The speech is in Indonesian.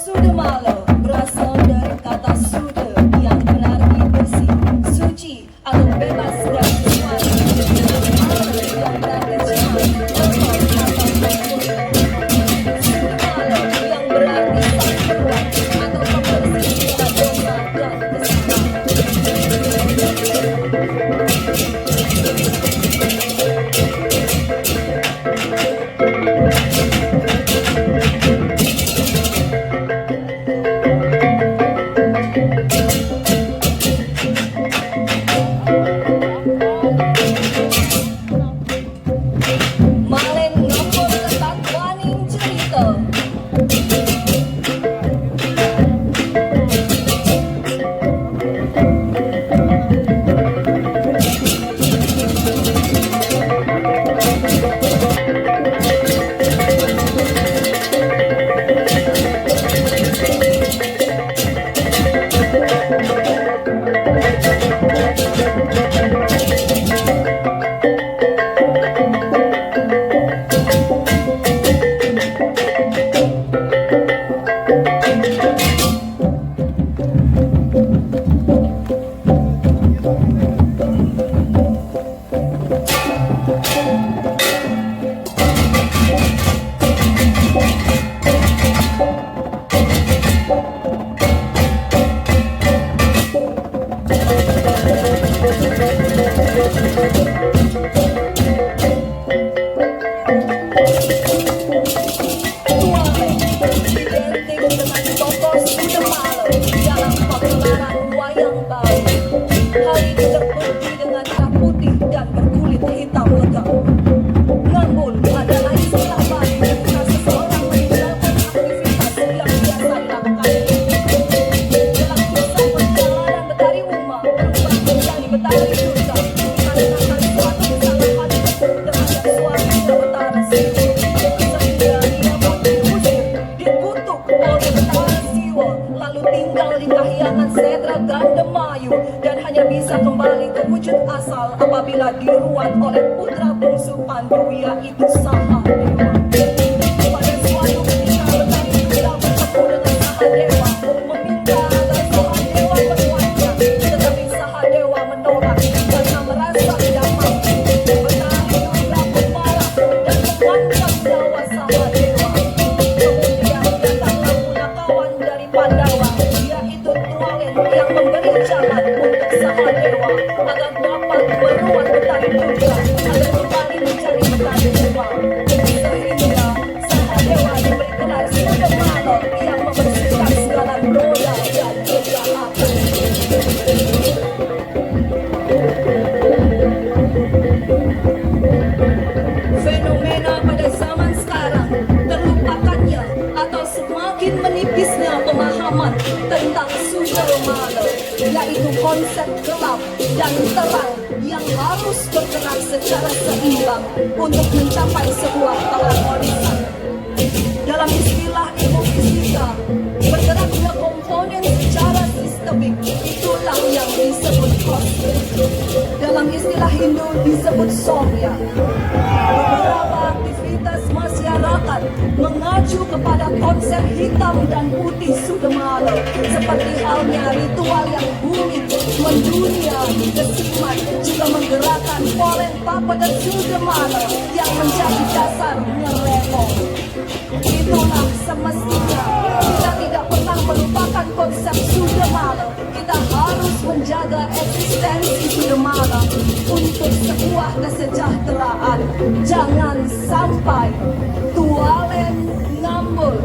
Sudah malam berasal dari kata sudah yang berarti bersih, suci atau bebas dari sesuatu. Malam yang berarti jahat, kotor atau sempurna. Sudah malam yang berarti sang peruat atau pembersih segala dosa dan kesalahan. Malen ngomong tentang waning cerita. Apabila diruat oleh putra bungsu Pandu, yaitu Sahadewa. Pada suatu ketika Betari sedang bertemu dengan Sahadewa, meminta agar Sahadewa meruatnya, tetapi Sahadewa menolak karena merasa tidak mampu. Betari juga marah dan mengancam nyawa Sahadewa. Kemudian datanglah punakawan dari Pandawa, yaitu Tualen, yang memberi jalan untuk Sahadewa agar dapat meruat Betari juga agar kembali mencari Betari Dewa. Sehingga Sahadewa diberi gelar Sudamala yang membersihkan segala noda dan kejahatan. Fenomena pada zaman sekarang, terlupakannya atau semakin menipisnya pemahaman tentang Sudamala, yaitu konsep gelap dan terang yang harus bergerak secara seimbang untuk mencapai sebuah keharmonisan. Dalam istilah ilmu fisika, bergeraknya komponen secara sistemik, itulah yang disebut kosmik. Dalam istilah Hindu disebut somya. Beberapa aktivitas masyarakat mengacu kepada konsep hitam dan putih Sudamala, seperti halnya ritual yang rumit, mendunia, kesimat, juga menggerakkan polen Papa dan Sudamala yang menjadi dasar ngeremo. Itulah semestinya kita tidak pernah melupakan konsep Sudamala. Kita harus menjaga eksistensi Sudamala untuk sebuah kesejahteraan. Jangan sampai Tualen ngambul.